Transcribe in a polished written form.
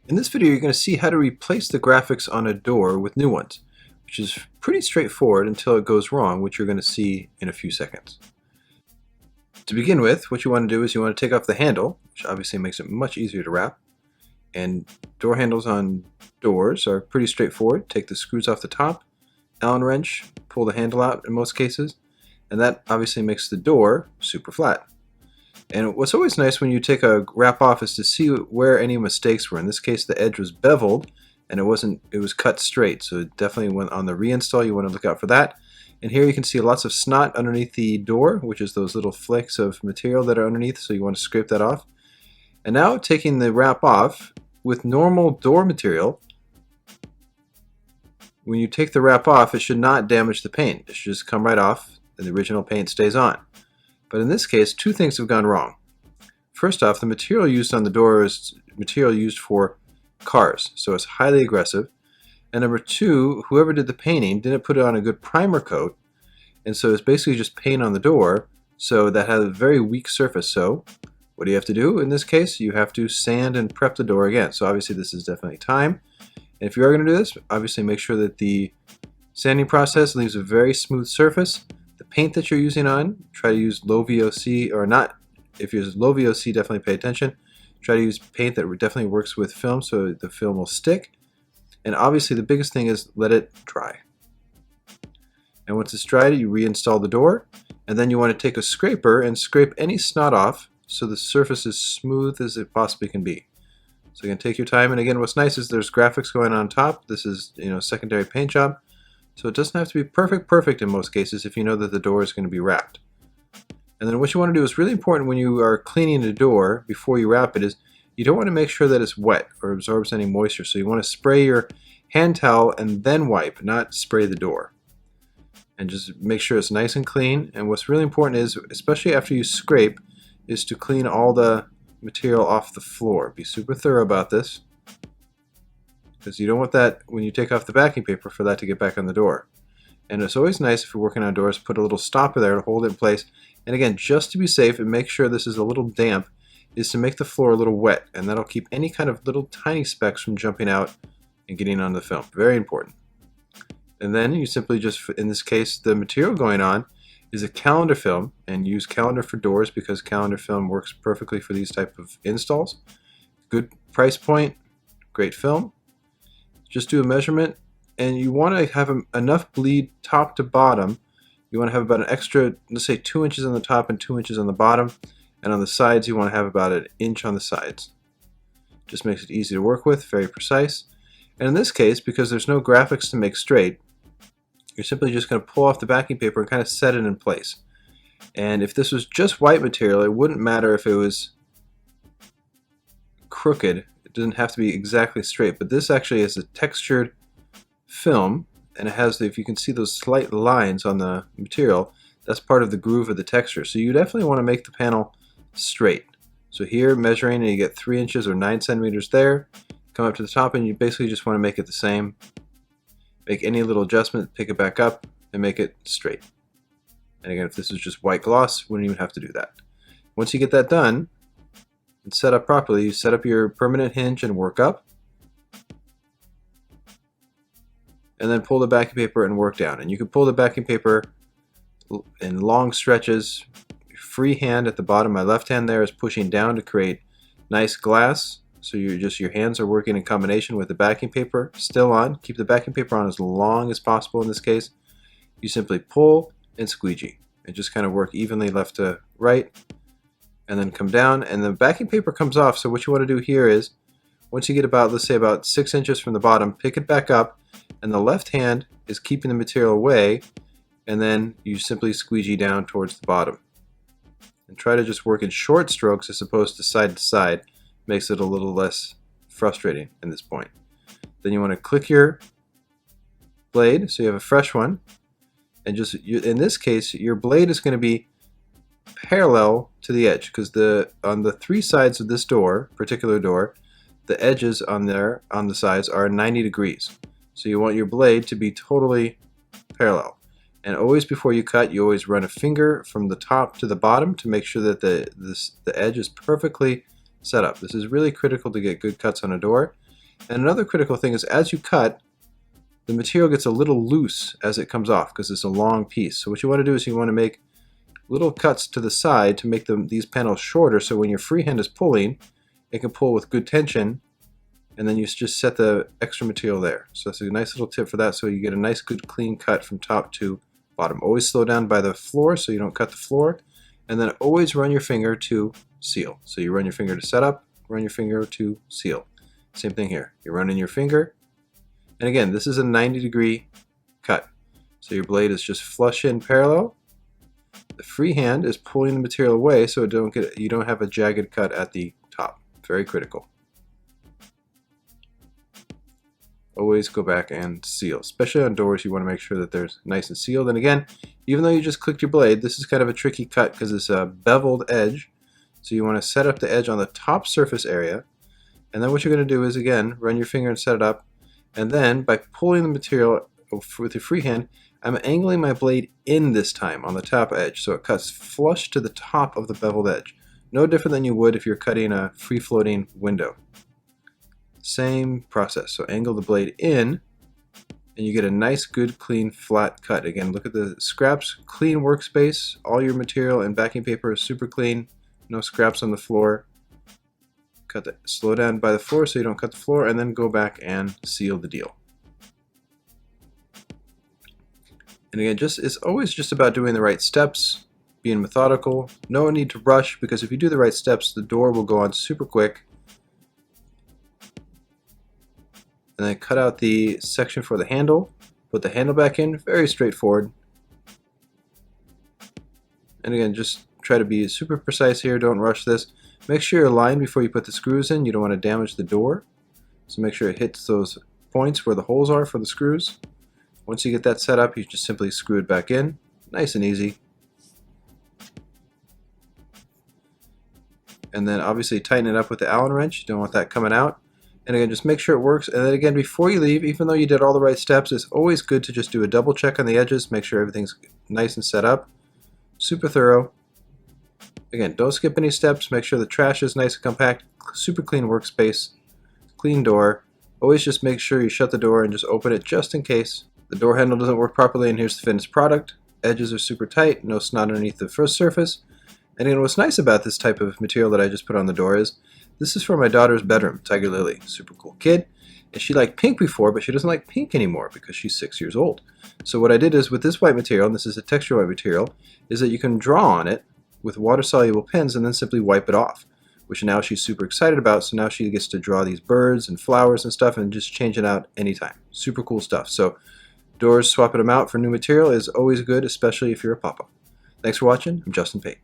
In this video, you're going to see how to replace the graphics on a door with new ones, which is pretty straightforward until it goes wrong, which you're going to see in a few seconds. To begin with, what you want to do is you want to take off the handle, which obviously makes it much easier to wrap. And door handles on doors are pretty straightforward. Take the screws off the top, Allen wrench, pull the handle out in most cases, and that obviously makes the door super flat. And what's always nice when you take a wrap off is to see where any mistakes were. In this case, the edge was beveled and it was cut straight. So definitely when on the reinstall, you want to look out for that. And here you can see lots of snot underneath the door, which is those little flakes of material that are underneath. So you want to scrape that off. And now taking the wrap off with normal door material, when you take the wrap off, it should not damage the paint. It should just come right off and the original paint stays on. But in this case, two things have gone wrong. First off, the material used on the door is material used for cars, so it's highly aggressive. And number two, whoever did the painting didn't put it on a good primer coat, and so it's basically just paint on the door, so that has a very weak surface. So what do you have to do in this case? You have to sand and prep the door again. So obviously this is definitely time. And if you are going to do this, obviously make sure that the sanding process leaves a very smooth surface. The paint that you're using on, try to use low VOC or not. If you use low VOC, definitely pay attention. Try to use paint that definitely works with film so the film will stick. And obviously the biggest thing is let it dry. And once it's dried, you reinstall the door. And then you want to take a scraper and scrape any snot off so the surface is smooth as it possibly can be. So you can take your time. And again, what's nice is there's graphics going on top. This is, secondary paint job. So it doesn't have to be perfect in most cases if you know that the door is going to be wrapped. And then what you want to do is really important when you are cleaning the door before you wrap it is you don't want to make sure that it's wet or absorbs any moisture. So you want to spray your hand towel and then wipe, not spray the door. And just make sure it's nice and clean. And what's really important is, especially after you scrape, is to clean all the material off the floor. Be super thorough about this, because you don't want that when you take off the backing paper for that to get back on the door. And it's always nice if you're working on doors, put a little stopper there to hold it in place. And again, just to be safe and make sure this is a little damp, is to make the floor a little wet, and that'll keep any kind of little tiny specks from jumping out and getting on the film. Very important. And then you simply just, in this case, the material going on is a calendar film, and use calendar for doors because calendar film works perfectly for these type of installs. Good price point, great film. Just do a measurement, and you want to have enough bleed top to bottom. You want to have about an extra, let's say 2 inches on the top and 2 inches on the bottom, and on the sides you want to have about an inch on the sides. Just makes it easy to work with, very precise. And in this case, because there's no graphics to make straight, you're simply just going to pull off the backing paper and kind of set it in place. And if this was just white material, it wouldn't matter if it was crooked. It doesn't have to be exactly straight, but this actually is a textured film, and it has, if you can see those slight lines on the material, that's part of the groove of the texture. So you definitely want to make the panel straight. So here, measuring, and you get 3 inches or 9 centimeters there. Come up to the top, and you basically just want to make it the same. Make any little adjustment, pick it back up, and make it straight. And again, if this is just white gloss, you wouldn't even have to do that. Once you get that done and set up properly, you set up your permanent hinge and work up. And then pull the backing paper and work down. And you can pull the backing paper in long stretches. Free hand at the bottom. My left hand there is pushing down to create nice glass. So your hands are working in combination with the backing paper still on. Keep the backing paper on as long as possible in this case. You simply pull and squeegee and just kind of work evenly left to right, and then come down, and the backing paper comes off. So what you want to do here is, once you get about, let's say about 6 inches from the bottom, pick it back up, and the left hand is keeping the material away, and then you simply squeegee down towards the bottom. And try to just work in short strokes as opposed to side. Makes it a little less frustrating in this point. Then you want to click your blade so you have a fresh one, and just in this case your blade is going to be parallel to the edge, because on the 3 sides of this particular door, the edges on the sides are 90 degrees. So you want your blade to be totally parallel. And always before you cut, you always run a finger from the top to the bottom to make sure that the edge is perfectly set up. This is really critical to get good cuts on a door. And another critical thing is as you cut, the material gets a little loose as it comes off because it's a long piece. So what you want to do is you want to make little cuts to the side to make these panels shorter, so when your freehand is pulling, it can pull with good tension, and then you just set the extra material there. So that's a nice little tip for that, so you get a nice good clean cut from top to bottom. Always slow down by the floor so you don't cut the floor, and then always run your finger to seal. So you run your finger to set up, run your finger to seal. Same thing here. You're running your finger, and again, this is a 90-degree cut. So your blade is just flush in parallel. The free hand is pulling the material away so you don't have a jagged cut at the top. Very critical. Always go back and seal. Especially on doors, you want to make sure that they're nice and sealed. And again, even though you just clicked your blade, this is kind of a tricky cut because it's a beveled edge. So you want to set up the edge on the top surface area. And then what you're going to do is, again, run your finger and set it up. And then by pulling the material with your free hand, I'm angling my blade in this time on the top edge, so it cuts flush to the top of the beveled edge. No different than you would if you're cutting a free-floating window. Same process. So angle the blade in, and you get a nice, good, clean, flat cut. Again, look at the scraps. Clean workspace. All your material and backing paper is super clean. No scraps on the floor. Cut that. Slow down by the floor so you don't cut the floor, and then go back and seal the deal. And again, it's always just about doing the right steps, being methodical. No need to rush, because if you do the right steps, the door will go on super quick. And then cut out the section for the handle, put the handle back in, very straightforward. And again, just try to be super precise here, don't rush this. Make sure you're aligned before you put the screws in. You don't want to damage the door. So make sure it hits those points where the holes are for the screws. Once you get that set up, you just simply screw it back in. Nice and easy. And then obviously tighten it up with the Allen wrench. You don't want that coming out. And again, just make sure it works. And then again, before you leave, even though you did all the right steps, it's always good to just do a double check on the edges, make sure everything's nice and set up. Super thorough. Again, don't skip any steps. Make sure the trash is nice and compact. Super clean workspace. Clean door. Always just make sure you shut the door and just open it just in case. The door handle doesn't work properly, and here's the finished product. Edges are super tight, no snot underneath the first surface. And again, what's nice about this type of material that I just put on the door is, this is for my daughter's bedroom, Tiger Lily, super cool kid. And she liked pink before, but she doesn't like pink anymore because she's 6 years old. So what I did is with this white material, and this is a texture white material, is that you can draw on it with water-soluble pens and then simply wipe it off, which now she's super excited about. So now she gets to draw these birds and flowers and stuff and just change it out anytime. Super cool stuff. So doors, swapping them out for new material is always good, especially if you're a papa. Thanks for watching. I'm Justin Pate.